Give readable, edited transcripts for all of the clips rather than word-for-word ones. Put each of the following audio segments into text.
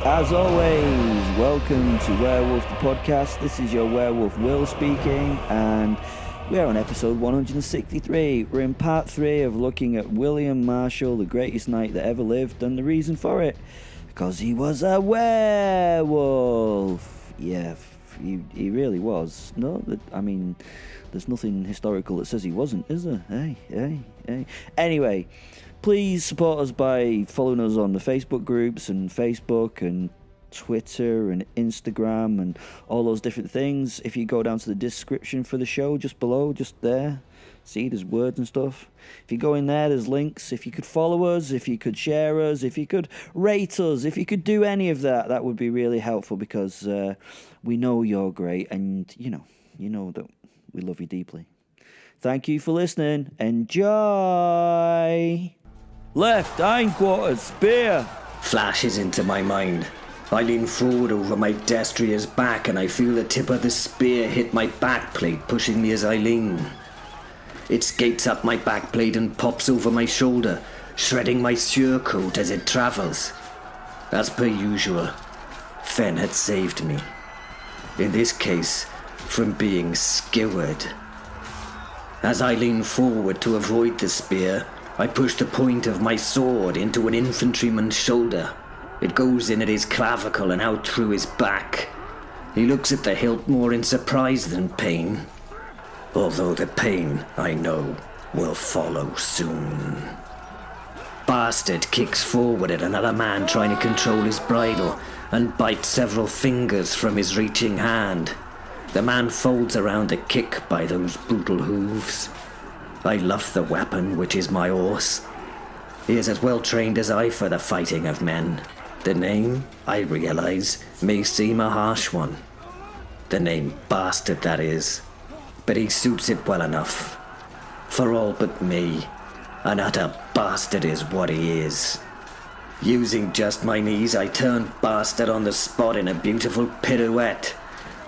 As always, welcome to Werewolf the podcast. This is your werewolf Will speaking, and we are on episode 163. We're in part 3 of looking at William Marshal, the greatest knight that ever lived, and the reason for it, because he was a werewolf. Yeah, he really was. No, I mean, there's nothing historical that says he wasn't, is there? Hey. Anyway, please support us by following us on the Facebook groups and Facebook and Twitter and Instagram and all those different things. If you go down to the description for the show, just below, just there, see there's words and stuff. If you go in there, there's links. If you could follow us, if you could share us, if you could rate us, if you could do any of that, that would be really helpful because we know you're great and you know that we love you deeply. Thank you for listening. Enjoy! Left hindquarters, spear! Flashes into my mind. I lean forward over my destrier's back and I feel the tip of the spear hit my backplate, pushing me as I lean. It skates up my backplate and pops over my shoulder, shredding my surcoat as it travels. As per usual, Fen had saved me. In this case, from being skewered. As I lean forward to avoid the spear, I push the point of my sword into an infantryman's shoulder. It goes in at his clavicle and out through his back. He looks at the hilt more in surprise than pain. Although the pain, I know, will follow soon. Bastard kicks forward at another man trying to control his bridle and bites several fingers from his reaching hand. The man folds around the kick by those brutal hooves. I love the weapon, which is my horse. He is as well trained as I for the fighting of men. The name, I realize, may seem a harsh one. The name Bastard, that is. But he suits it well enough. For all but me, an utter bastard is what he is. Using just my knees, I turn Bastard on the spot in a beautiful pirouette.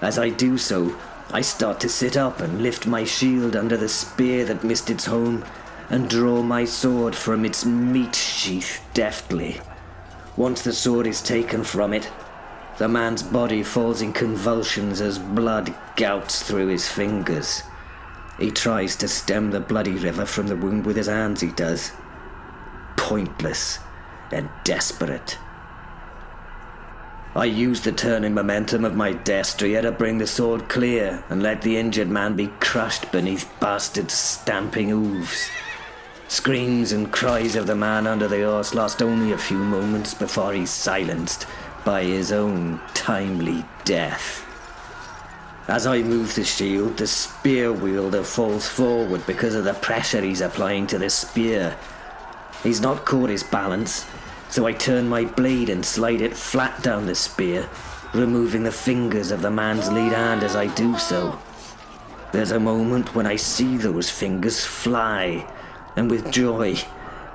As I do so, I start to sit up and lift my shield under the spear that missed its home and draw my sword from its meat sheath deftly. Once the sword is taken from it, the man's body falls in convulsions as blood gouts through his fingers. He tries to stem the bloody river from the wound with his hands, he does. Pointless and desperate. I use the turning momentum of my destrier to bring the sword clear and let the injured man be crushed beneath Bastard's stamping hooves. Screams and cries of the man under the horse last only a few moments before he's silenced by his own timely death. As I move the shield, the spear wielder falls forward because of the pressure he's applying to the spear. He's not caught his balance, so I turn my blade and slide it flat down the spear, removing the fingers of the man's lead hand as I do so. There's a moment when I see those fingers fly, and with joy,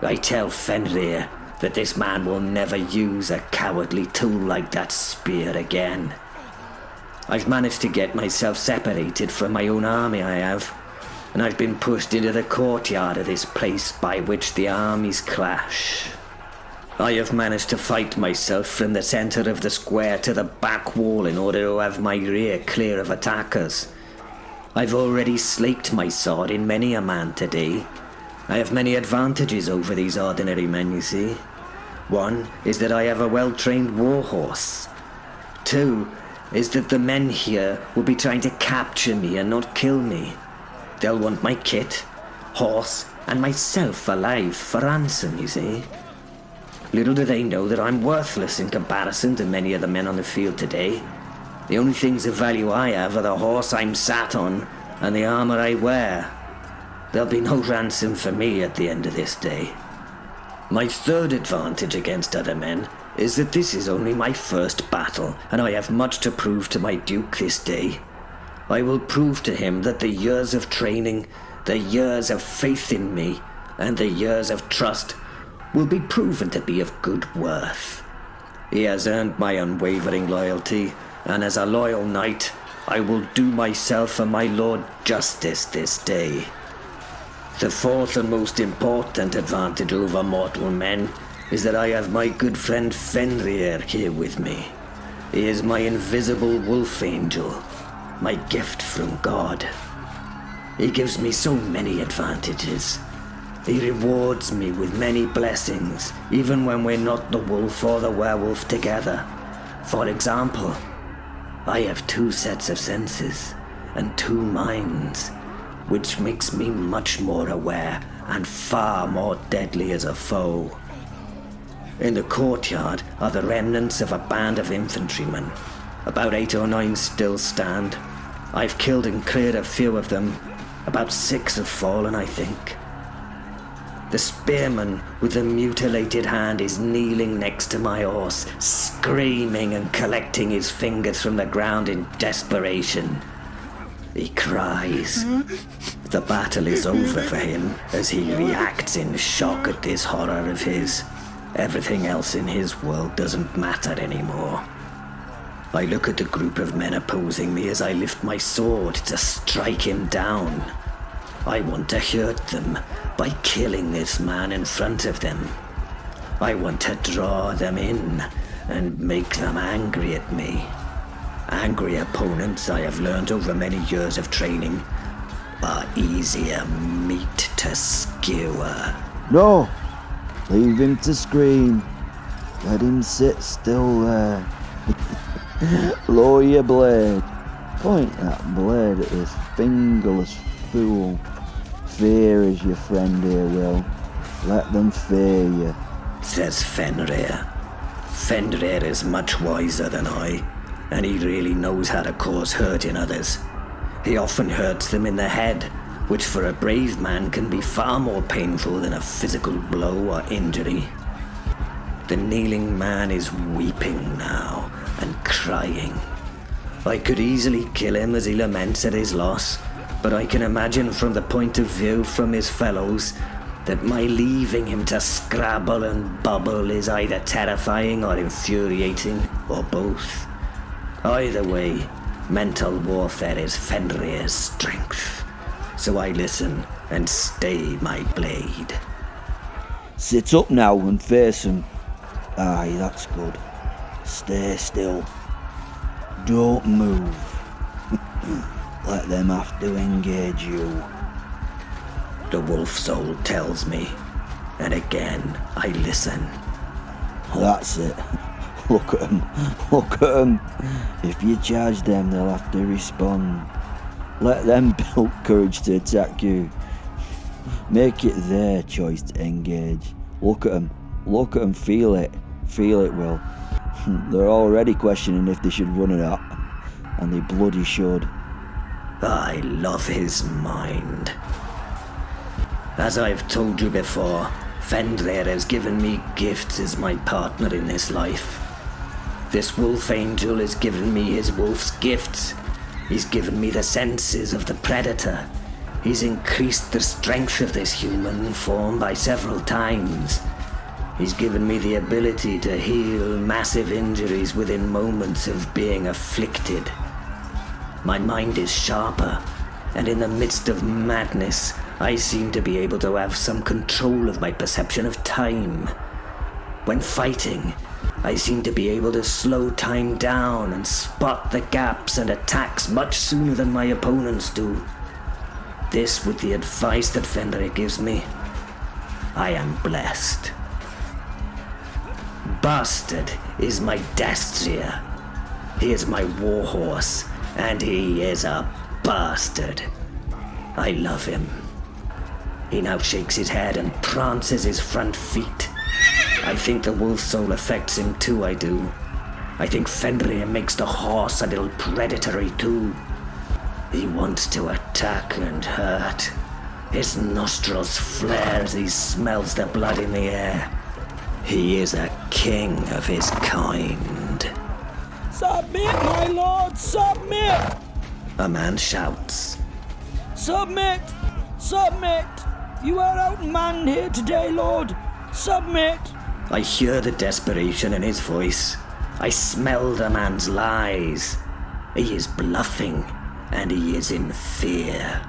I tell Fenrir that this man will never use a cowardly tool like that spear again. I've managed to get myself separated from my own army, I have, and I've been pushed into the courtyard of this place by which the armies clash. I have managed to fight myself from the center of the square to the back wall in order to have my rear clear of attackers. I've already slaked my sword in many a man today. I have many advantages over these ordinary men, you see. One is that I have a well-trained warhorse. Two is that the men here will be trying to capture me and not kill me. They'll want my kit, horse, and myself alive for ransom, you see. Little do they know that I'm worthless in comparison to many of the men on the field today. The only things of value I have are the horse I'm sat on and the armor I wear. There'll be no ransom for me at the end of this day. My third advantage against other men is that this is only my first battle, and I have much to prove to my Duke this day. I will prove to him that the years of training, the years of faith in me, and the years of trust will be proven to be of good worth. He has earned my unwavering loyalty, and as a loyal knight, I will do myself and my lord justice this day. The fourth and most important advantage over mortal men is that I have my good friend Fenrir here with me. He is my invisible wolf angel, my gift from God. He gives me so many advantages. He rewards me with many blessings, even when we're not the wolf or the werewolf together. For example, I have 2 sets of senses and 2 minds, which makes me much more aware and far more deadly as a foe. In the courtyard are the remnants of a band of infantrymen. About 8 or 9 still stand. I've killed and cleared a few of them. About 6 have fallen, I think. The spearman with the mutilated hand is kneeling next to my horse, screaming and collecting his fingers from the ground in desperation. He cries. The battle is over for him as he reacts in shock at this horror of his. Everything else in his world doesn't matter anymore. I look at the group of men opposing me as I lift my sword to strike him down. I want to hurt them by killing this man in front of them. I want to draw them in and make them angry at me. Angry opponents, I have learned over many years of training, are easier meat to skewer. No! Leave him to scream. Let him sit still there. Lower your blade. Point that blade at this fingerless fool. Fear is your friend here, Will. Let them fear you, says Fenrir. Fenrir is much wiser than I, and he really knows how to cause hurt in others. He often hurts them in the head, which for a brave man can be far more painful than a physical blow or injury. The kneeling man is weeping now and crying. I could easily kill him as he laments at his loss, but I can imagine from the point of view from his fellows that my leaving him to scrabble and bubble is either terrifying or infuriating, or both. Either way, mental warfare is Fenrir's strength. So I listen and stay my blade. Sit up now and face him. Aye, that's good. Stay still. Don't move. Let them have to engage you. The wolf soul tells me, and again I listen. That's it. Look at them. Look at them. If you charge them, they'll have to respond. Let them build courage to attack you. Make it their choice to engage. Look at them. Look at them. Feel it. Feel it, Will. They're already questioning if they should run it up. And they bloody should. I love his mind. As I've told you before, Fenrir has given me gifts as my partner in this life. This wolf angel has given me his wolf's gifts. He's given me the senses of the predator. He's increased the strength of this human form by several times. He's given me the ability to heal massive injuries within moments of being afflicted. My mind is sharper, and in the midst of madness, I seem to be able to have some control of my perception of time. When fighting, I seem to be able to slow time down and spot the gaps and attacks much sooner than my opponents do. This with the advice that Fenrir gives me. I am blessed. Bastard is my Destria. He is my warhorse, and he is a bastard. I love him. He now shakes his head and prances his front feet. I think the wolf soul affects him too, I do. I think Fenrir makes the horse a little predatory too. He wants to attack and hurt. His nostrils flare as he smells the blood in the air. He is a king of his kind. Submit, my lord, submit! A man shouts. Submit! Submit! You are outmanned here today, lord. Submit! I hear the desperation in his voice. I smell the man's lies. He is bluffing, and he is in fear.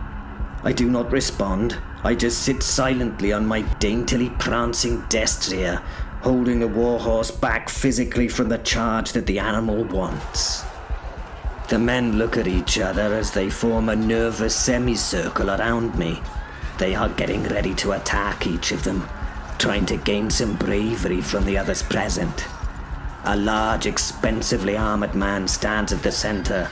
I do not respond. I just sit silently on my daintily prancing Destria, holding the warhorse back physically from the charge that the animal wants. The men look at each other as they form a nervous semicircle around me. They are getting ready to attack each of them, trying to gain some bravery from the others present. A large, expensively armored man stands at the center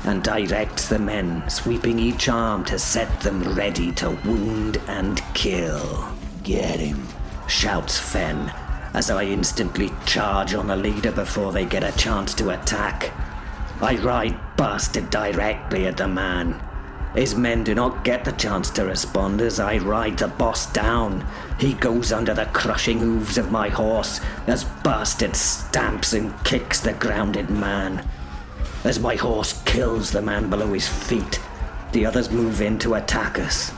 and directs the men, sweeping each arm to set them ready to wound and kill. Get him, shouts Fen, as I instantly charge on the leader before they get a chance to attack. I ride bastard directly at the man. His men do not get the chance to respond as I ride the boss down. He goes under the crushing hooves of my horse as bastard stamps and kicks the grounded man. As my horse kills the man below his feet, the others move in to attack us.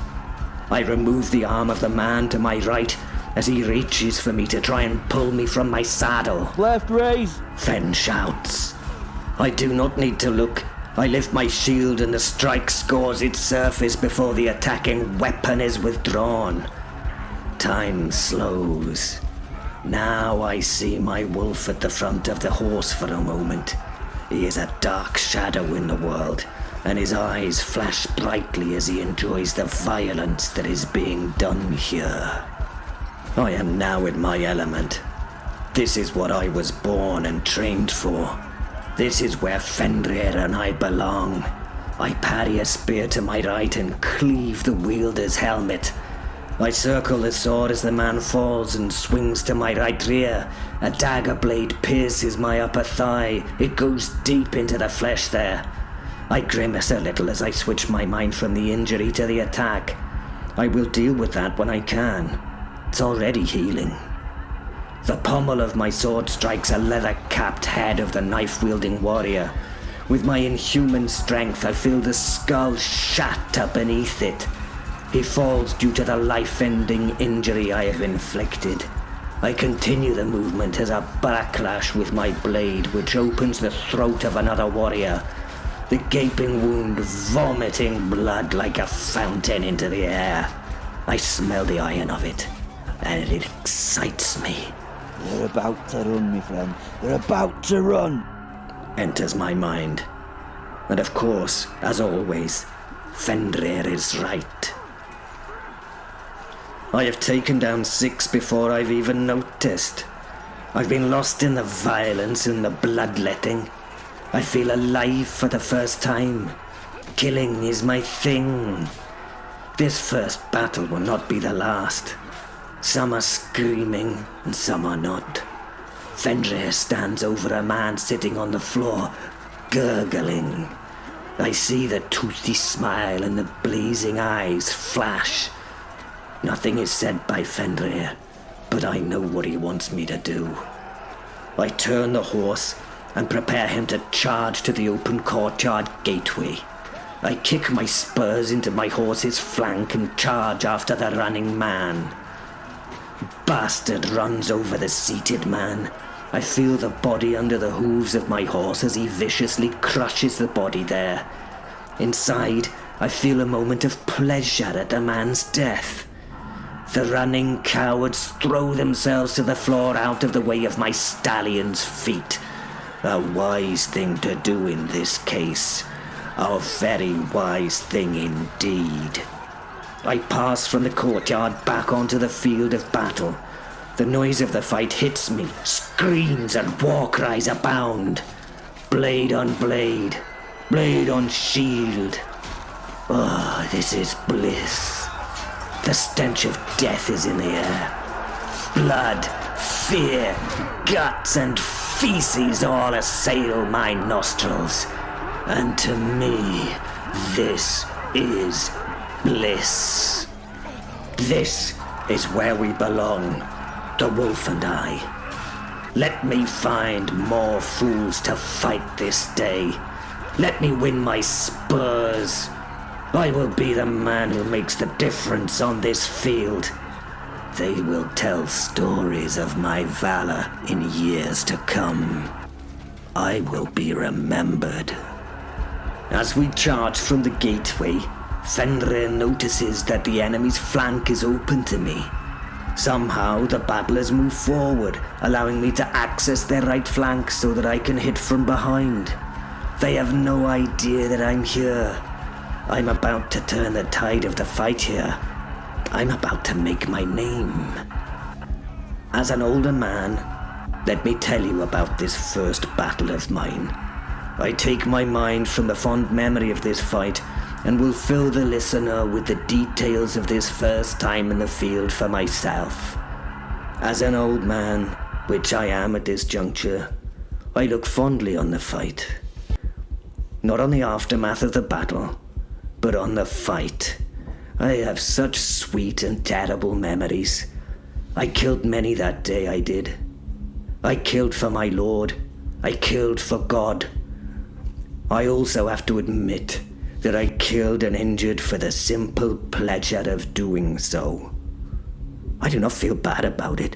I remove the arm of the man to my right as he reaches for me to try and pull me from my saddle. Left, raise! Fen shouts. I do not need to look. I lift my shield and the strike scores its surface before the attacking weapon is withdrawn. Time slows. Now I see my wolf at the front of the horse for a moment. He is a dark shadow in the world, and his eyes flash brightly as he enjoys the violence that is being done here. I am now in my element. This is what I was born and trained for. This is where Fenrir and I belong. I parry a spear to my right and cleave the wielder's helmet. I circle the sword as the man falls and swings to my right rear. A dagger blade pierces my upper thigh. It goes deep into the flesh there. I grimace a little as I switch my mind from the injury to the attack. I will deal with that when I can. It's already healing. The pommel of my sword strikes a leather-capped head of the knife-wielding warrior. With my inhuman strength, I feel the skull shatter beneath it. He falls due to the life-ending injury I have inflicted. I continue the movement as I backlash with my blade, which opens the throat of another warrior. The gaping wound vomiting blood like a fountain into the air. I smell the iron of it, and it excites me. They're about to run, my friend. They're about to run! Enters my mind. And of course, as always, Fenrir is right. I have taken down 6 before I've even noticed. I've been lost in the violence and the bloodletting. I feel alive for the first time. Killing is my thing. This first battle will not be the last. Some are screaming, and some are not. Fenrir stands over a man sitting on the floor, gurgling. I see the toothy smile and the blazing eyes flash. Nothing is said by Fenrir, but I know what he wants me to do. I turn the horse and prepare him to charge to the open courtyard gateway. I kick my spurs into my horse's flank and charge after the running man. Bastard runs over the seated man. I feel the body under the hooves of my horse as he viciously crushes the body there. Inside, I feel a moment of pleasure at the man's death. The running cowards throw themselves to the floor out of the way of my stallion's feet. A wise thing to do in this case. A very wise thing indeed. I pass from the courtyard back onto the field of battle. The noise of the fight hits me. Screams and war cries abound. Blade on blade. Blade on shield. Oh, this is bliss. The stench of death is in the air. Blood, fear, guts, and feces all assail my nostrils. And to me, this is bliss. This is where we belong, the wolf and I. Let me find more fools to fight this day. Let me win my spurs. I will be the man who makes the difference on this field. They will tell stories of my valor in years to come. I will be remembered. As we charge from the gateway, Fenrir notices that the enemy's flank is open to me. Somehow the battlers move forward, allowing me to access their right flank so that I can hit from behind. They have no idea that I'm here. I'm about to turn the tide of the fight here. I'm about to make my name. As an older man, let me tell you about this first battle of mine. I take my mind from the fond memory of this fight and will fill the listener with the details of this first time in the field for myself. As an old man, which I am at this juncture, I look fondly on the fight. Not on the aftermath of the battle, but on the fight. I have such sweet and terrible memories. I killed many that day, I did. I killed for my Lord. I killed for God. I also have to admit that I killed and injured for the simple pleasure of doing so. I do not feel bad about it.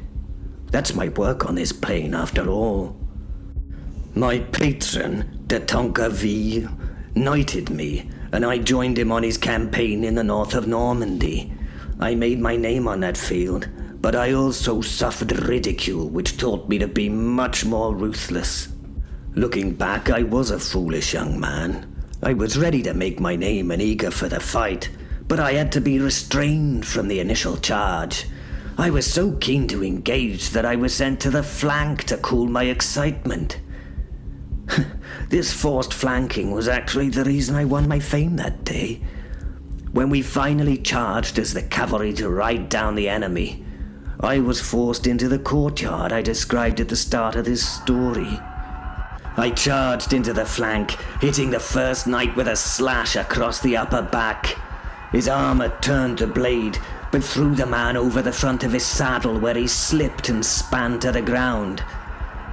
That's my work on this plane after all. My patron, de Tonquerville, knighted me, and I joined him on his campaign in the north of Normandy. I made my name on that field, but I also suffered ridicule, which taught me to be much more ruthless. Looking back, I was a foolish young man. I was ready to make my name and eager for the fight, but I had to be restrained from the initial charge. I was so keen to engage that I was sent to the flank to cool my excitement. This forced flanking was actually the reason I won my fame that day. When we finally charged as the cavalry to ride down the enemy, I was forced into the courtyard I described at the start of this story. I charged into the flank, hitting the first knight with a slash across the upper back. His armor turned to blade, but threw the man over the front of his saddle where he slipped and span to the ground.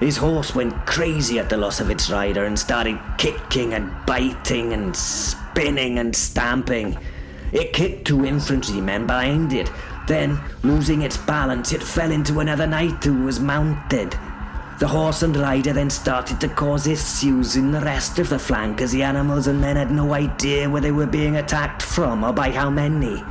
His horse went crazy at the loss of its rider and started kicking and biting and spinning and stamping. It kicked 2 infantrymen behind it. Then, losing its balance, it fell into another knight who was mounted. The horse and rider then started to cause issues in the rest of the flank as the animals and men had no idea where they were being attacked from or by how many.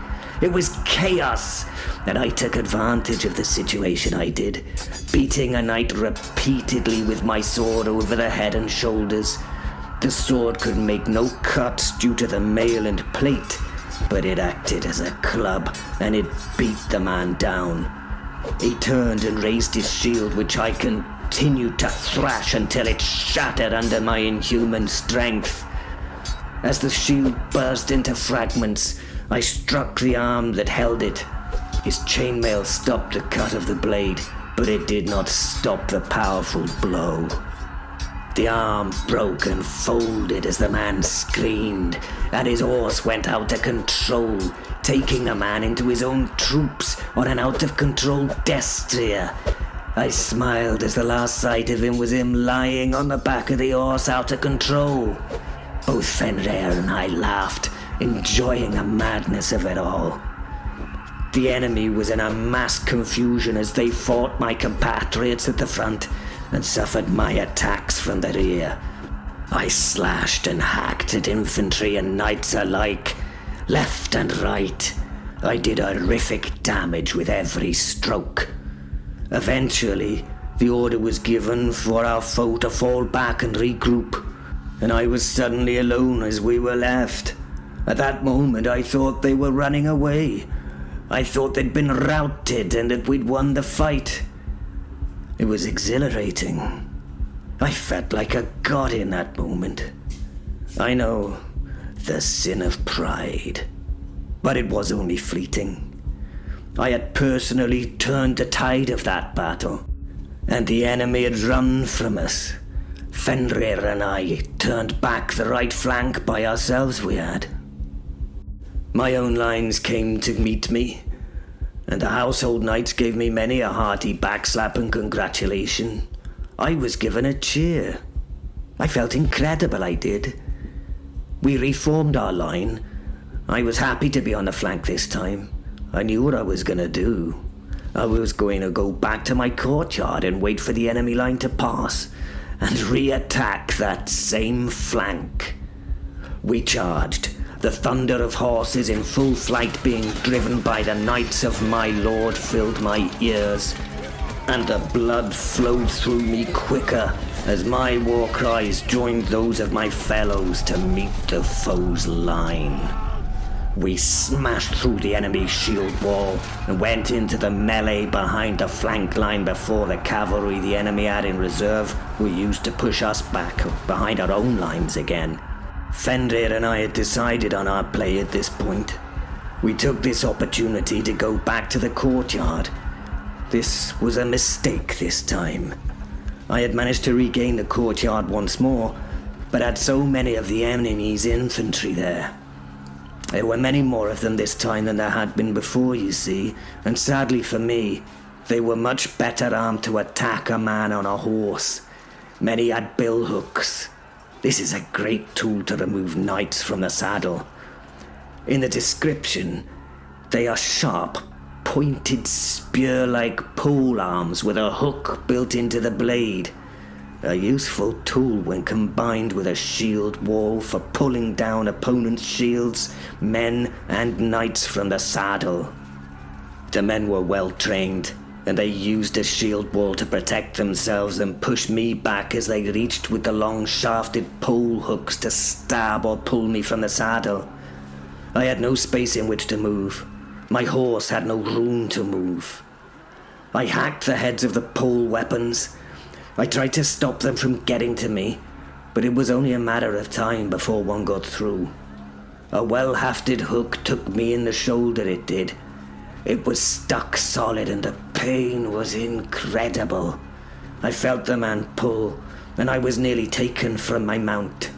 It was chaos, and I took advantage of the situation, I did, beating a knight repeatedly with my sword over the head and shoulders. The sword could make no cuts due to the mail and plate, but it acted as a club, and it beat the man down. He turned and raised his shield, which I continued to thrash until it shattered under my inhuman strength. As the shield burst into fragments, I struck the arm that held it. His chainmail stopped the cut of the blade, but it did not stop the powerful blow. The arm broke and folded as the man screamed, and his horse went out of control, taking the man into his own troops on an out-of-control destrier. I smiled as the last sight of him was him lying on the back of the horse out of control. Both Fenrir and I laughed, enjoying the madness of it all. The enemy was in a mass confusion as they fought my compatriots at the front and suffered my attacks from the rear. I slashed and hacked at infantry and knights alike, left and right. I did horrific damage with every stroke. Eventually, the order was given for our foe to fall back and regroup, and I was suddenly alone as we were left. At that moment, I thought they were running away. I thought they'd been routed and that we'd won the fight. It was exhilarating. I felt like a god in that moment. I know, the sin of pride. But it was only fleeting. I had personally turned the tide of that battle, and the enemy had run from us. Fenrir and I turned back the right flank by ourselves we had. My own lines came to meet me, and the household knights gave me many a hearty backslap and congratulation. I was given a cheer. I felt incredible, I did. We reformed our line. I was happy to be on the flank this time. I knew what I was going to do. I was going to go back to my courtyard and wait for the enemy line to pass and re-attack that same flank. We charged. The thunder of horses in full flight being driven by the knights of my lord filled my ears, and the blood flowed through me quicker as my war cries joined those of my fellows to meet the foe's line. We smashed through the enemy's shield wall and went into the melee behind the flank line before the cavalry the enemy had in reserve were used to push us back behind our own lines again. Fenrir and I had decided on our play at this point. We took this opportunity to go back to the courtyard. This was a mistake this time. I had managed to regain the courtyard once more, but had so many of the enemy's infantry there. There were many more of them this time than there had been before, you see, and sadly for me, they were much better armed to attack a man on a horse. Many had bill hooks. This is a great tool to remove knights from the saddle. In the description, they are sharp, pointed spear-like pole arms with a hook built into the blade. A useful tool when combined with a shield wall for pulling down opponents' shields, men and knights from the saddle. The men were well trained, and they used a shield wall to protect themselves and push me back as they reached with the long shafted pole hooks to stab or pull me from the saddle. I had no space in which to move. My horse had no room to move. I hacked the heads of the pole weapons. I tried to stop them from getting to me, but it was only a matter of time before one got through. A well-hafted hook took me in the shoulder, it did. It was stuck solid and the pain was incredible. I felt the man pull, and I was nearly taken from my mount.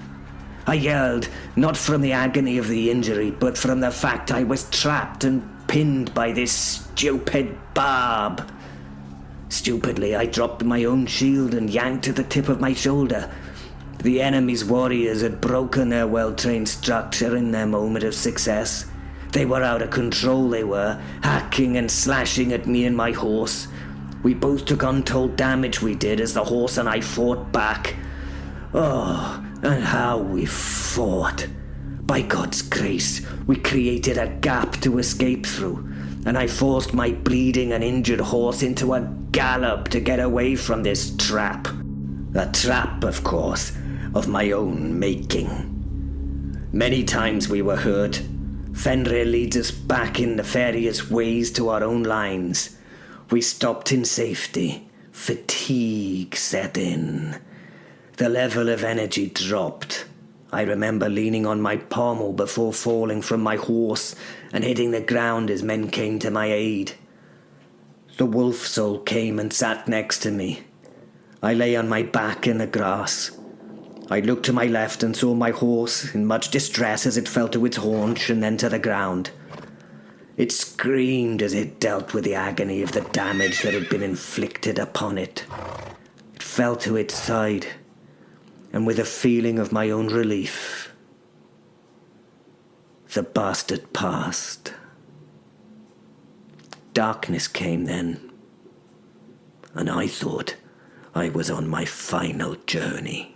I yelled, not from the agony of the injury, but from the fact I was trapped and pinned by this stupid barb. Stupidly, I dropped my own shield and yanked at the tip of my shoulder. The enemy's warriors had broken their well-trained structure in their moment of success. They were out of control, they were, hacking and slashing at me and my horse. We both took untold damage, we did, as the horse and I fought back. Oh, and how we fought. By God's grace, we created a gap to escape through, and I forced my bleeding and injured horse into a gallop to get away from this trap. A trap, of course, of my own making. Many times we were hurt. Fenrir leads us back in nefarious ways to our own lines. We stopped in safety. Fatigue set in. The level of energy dropped. I remember leaning on my pommel before falling from my horse and hitting the ground as men came to my aid. The wolf soul came and sat next to me. I lay on my back in the grass. I looked to my left and saw my horse in much distress as it fell to its haunch and then to the ground. It screamed as it dealt with the agony of the damage that had been inflicted upon it. It fell to its side, and with a feeling of my own relief, the bastard passed. Darkness came then, and I thought I was on my final journey.